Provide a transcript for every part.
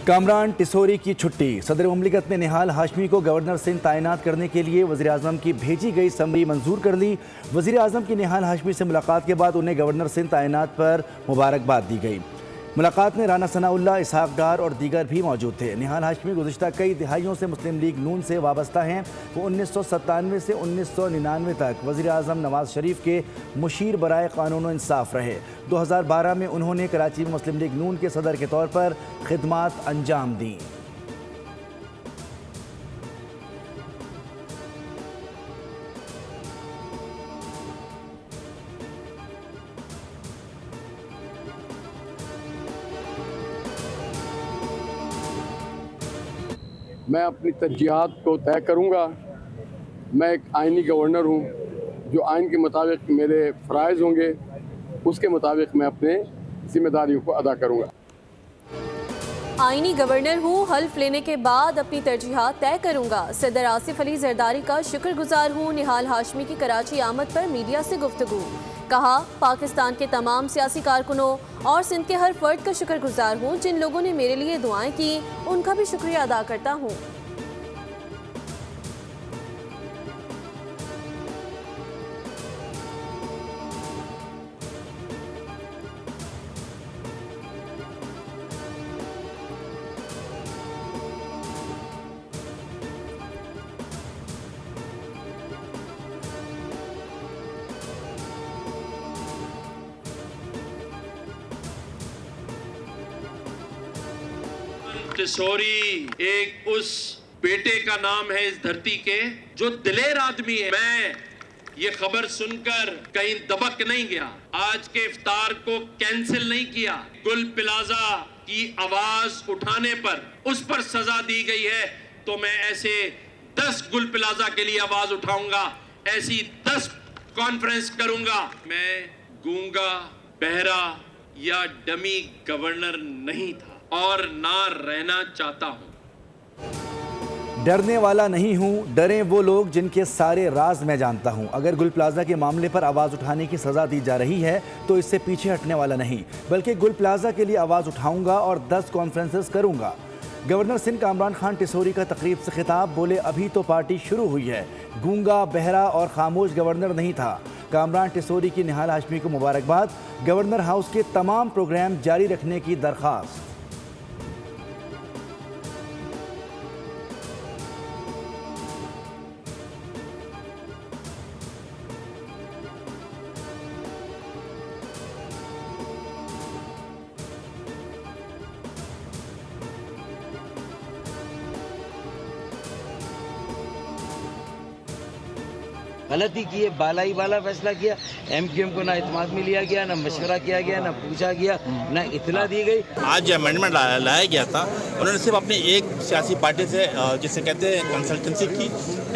कामरान टिसोरी की छुट्टी। सदर मुमलिकत ने निहाल हाशमी को गवर्नर सिंध तैनात करने के लिए वज़ीर-ए-आज़म की भेजी गई समरी मंजूर कर ली। वज़ीर-ए-आज़म की निहाल हाशमी से मुलाकात के बाद उन्हें गवर्नर सिंध तैनात पर मुबारकबाद दी गई। मुलाकात में राना सनाउल्लाह, इसहाक डार और दीगर भी मौजूद थे। निहाल हाशमी गुज़िश्ता कई दिहाइयों से मुस्लिम लीग नून से वाबस्ता हैं। वो 1997 से 1999 तक वज़ीर-ए-आज़म नवाज शरीफ के मुशीर बराए कानून व इंसाफ रहे। 2012 में उन्होंने कराची में मुस्लिम लीग नून के सदर के तौर पर खिदमात अंजाम दी। मैं अपनी तरजीहात को तय करूँगा। मैं एक आइनी गवर्नर हूँ। जो आइन के मुताबिक मेरे फ़राइज़ होंगे उसके मुताबिक मैं अपने जिम्मेदारियों को अदा करूँगा। आइनी गवर्नर हूँ, हल्फ लेने के बाद अपनी तरजीहात तय करूँगा। सदर आसिफ अली जरदारी का शुक्रगुजार हूँ। निहाल हाशमी की कराची आमद पर मीडिया से गुफ्तगू। कहा, पाकिस्तान के तमाम सियासी कारकुनों और सिंध के हर फर्द का शुक्रगुजार हूँ। जिन लोगों ने मेरे लिए दुआएं की उनका भी शुक्रिया अदा करता हूँ। टिसोरी एक उस बेटे का नाम है इस धरती के जो दिलेर आदमी है। मैं ये खबर सुनकर कहीं दबक नहीं गया। आज के इफ्तार को कैंसिल नहीं किया। गुल प्लाजा की आवाज उठाने पर उस पर सजा दी गई है, तो मैं ऐसे 10 गुल प्लाजा के लिए आवाज उठाऊंगा, ऐसी 10 कॉन्फ्रेंस करूंगा। मैं गूंगा, बहरा या डमी गवर्नर नहीं था और ना रहना चाहता हूं। डरने वाला नहीं हूँ, डरे वो लोग जिनके सारे राज मैं जानता हूँ। अगर गुल प्लाजा के मामले पर आवाज़ उठाने की सज़ा दी जा रही है तो इससे पीछे हटने वाला नहीं, बल्कि गुल प्लाजा के लिए आवाज़ उठाऊंगा और 10 कॉन्फ्रेंसेस करूंगा। गवर्नर सिंध कामरान खान टिसोरी का तकरीब से खिताब। बोले, अभी तो पार्टी शुरू हुई है, गूंगा, बहरा और खामोश गवर्नर नहीं था। कामरान टिसोरी की निहाल हाशमी को मुबारकबाद। गवर्नर हाउस के तमाम प्रोग्राम जारी रखने की दरख्वास्त। गलती की है, बाला ही बाला फैसला किया। एमक्यूएम को ना इत्मीनान में लिया गया, ना मशवरा किया गया, ना पूछा गया, ना इतला दी गई। आज जो अमेंडमेंट लाया गया था, उन्होंने सिर्फ अपनी एक सियासी पार्टी से जिसे कहते हैं कंसल्टेंसी की,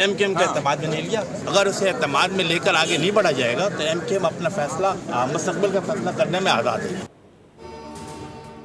एमक्यूएम के एतमाद में नहीं लिया। अगर उसे एतमाद में लेकर आगे नहीं बढ़ा जाएगा तो एमक्यूएम अपना फैसला मुस्तकबिल का फैसला करने में आज़ाद है।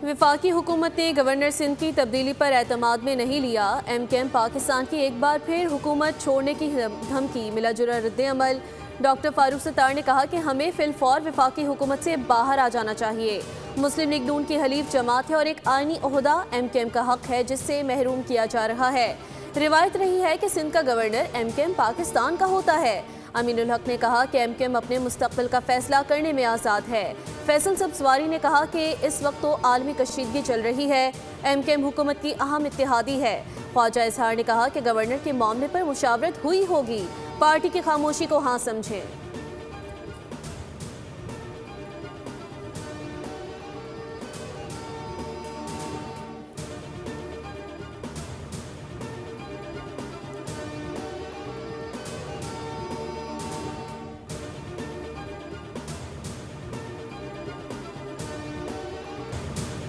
वफाकी हुकूमत ने गवर्नर सिंध की तब्दीली पर एतमाद में नहीं लिया। एमक्यूएम पाकिस्तान की एक बार फिर हुकूमत छोड़ने की धमकी। मिला जुला रद्द-ए-अमल। डॉक्टर फारूक सत्तार ने कहा कि हमें फिलफौर वफाकी हुकूमत से बाहर आ जाना चाहिए। मुस्लिम लीग नून की हलीफ जमात है और एक आइनी ओहदा एमक्यूएम का हक है जिससे महरूम किया जा रहा है। रिवायत रही है कि सिंध का गवर्नर एमक्यूएम पाकिस्तान का होता है। अमीनुल हक ने कहा कि एमक्यूएम अपने मुस्तकबिल का फैसला करने में आज़ाद है। फैसल सब्जवारी ने कहा कि इस वक्त तो आलमी कशीदगी चल रही है, एमक्यूएम हुकूमत की अहम इत्तेहादी है। ख्वाजा इजहार ने कहा कि गवर्नर के मामले पर मुशावरत हुई होगी, पार्टी की खामोशी को हाँ समझें।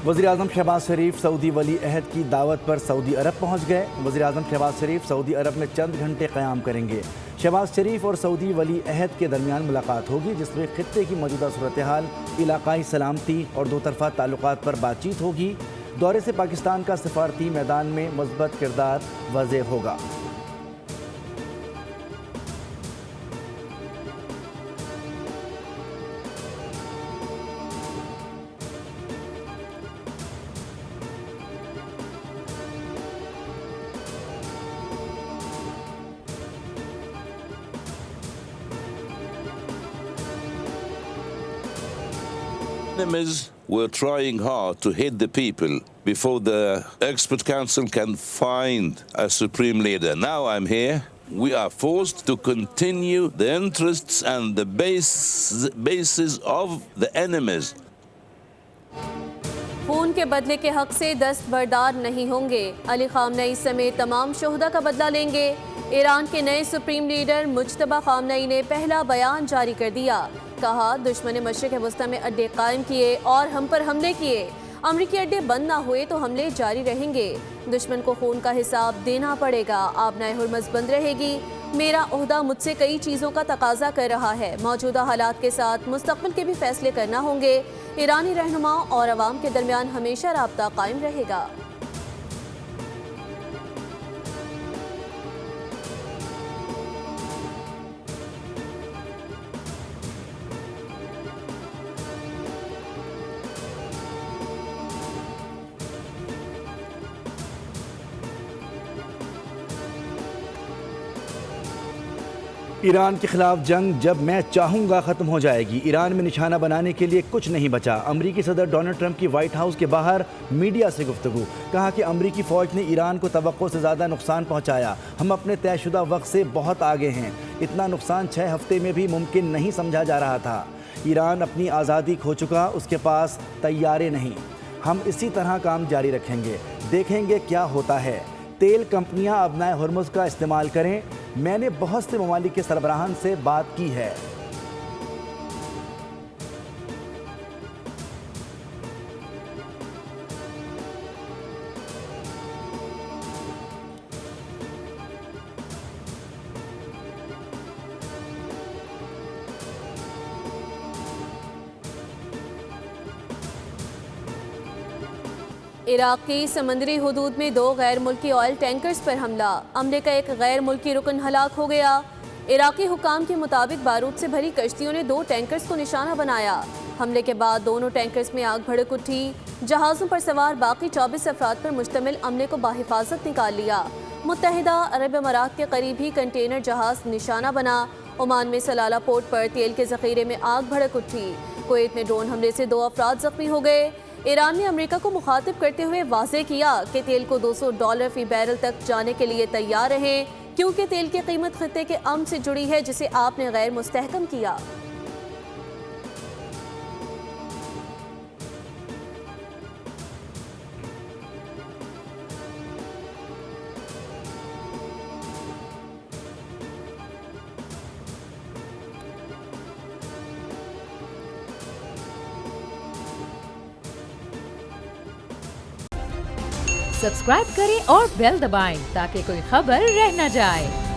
वज़ीर-ए-आज़म शहबाज शरीफ सऊदी वली अहद की दावत पर सऊदी अरब पहुँच गए। वज़ीर-ए-आज़म शहबाज शरीफ सऊदी अरब में चंद घंटे क़याम करेंगे। शहबाज शरीफ और सऊदी वली अहद के दरमियान मुलाकात होगी, जिसमें खित्ते की मौजूदा सूरत हाल, इलाकाई सलामती और दो तरफ़ा ताल्लुकात पर बातचीत होगी। दौरे से पाकिस्तान का सफारती मैदान में मज़बूत किरदार वाज़ेह होगा। enemies were trying hard to hit the people before the expert council can find a supreme leader. Now I'm here. We are forced to continue the interests and the bases of the enemies. खून के बदले के हक से दस्तबरदार नहीं होंगे। अली खामनई समेत तमाम शोहदा का बदला लेंगे। ईरान के नए सुप्रीम लीडर मुज्तबा खामनई ने पहला बयान जारी कर दिया। कहा, दुश्मन ने मशरिक़ वस्ता में अड्डे कायम किए और हम पर हमले किए। अमरीकी अड्डे बंद ना हुए तो हमले जारी रहेंगे। दुश्मन को खून का हिसाब देना पड़ेगा। आबनाए हुर्मुज़ बंद रहेगी। मेरा ओहदा मुझसे कई चीज़ों का तकाजा कर रहा है। मौजूदा हालात के साथ मुस्तक़बिल के भी फैसले करना होंगे। ईरानी रहनुमाओं और अवाम के दरमियान हमेशा राब्ता कायम रहेगा। ईरान के खिलाफ जंग जब मैं चाहूँगा ख़त्म हो जाएगी। ईरान में निशाना बनाने के लिए कुछ नहीं बचा। अमरीकी सदर डोनाल्ड ट्रंप की वाइट हाउस के बाहर मीडिया से गुफ्तगू। कहा कि अमरीकी फ़ौज ने ईरान को तवक्को से ज़्यादा नुकसान पहुँचाया। हम अपने तयशुदा वक्त से बहुत आगे हैं। इतना नुकसान 6 हफ्ते में भी मुमकिन नहीं समझा जा रहा था। ईरान अपनी आज़ादी खो चुका, उसके पास तैयारे नहीं। हम इसी तरह काम जारी रखेंगे, देखेंगे क्या होता है। तेल कंपनियां आबनाए हुर्मुज़ का इस्तेमाल करें। मैंने बहुत से ममालिक के सरबराहान से बात की है। इराक की समंदरी हुदूद में 2 गैर मुल्की ऑयल टैंकर्स पर हमला। अमले का एक गैर मुल्की रुकन हलाक हो गया। इराकी हुकाम के मुताबिक बारूद से भरी कश्तियों ने 2 टैंकर्स को निशाना बनाया। हमले के बाद दोनों टैंकर्स में आग भड़क उठी। जहाज़ों पर सवार बाकी 24 अफराद पर मुश्तमिल अमले को बाहिफाजत निकाल लिया। मुत्तहिदा अरब अमारात के करीब ही कंटेनर जहाज़ निशाना बना। ओमान में सलाला पोर्ट पर तेल के ज़ख़ीरे में आग भड़क उठी। कुवैत में ड्रोन हमले से 2 अफराद जख्मी हो गए। ईरान ने अमेरिका को मुखातिब करते हुए वाज़ेह किया कि तेल को $200 फी बैरल तक जाने के लिए तैयार रहें, क्योंकि तेल की कीमत खित्ते के अम्न से जुड़ी है, जिसे आपने गैर मुस्तहकम किया। सब्सक्राइब करें और बेल दबाएं ताकि कोई खबर रह न जाए।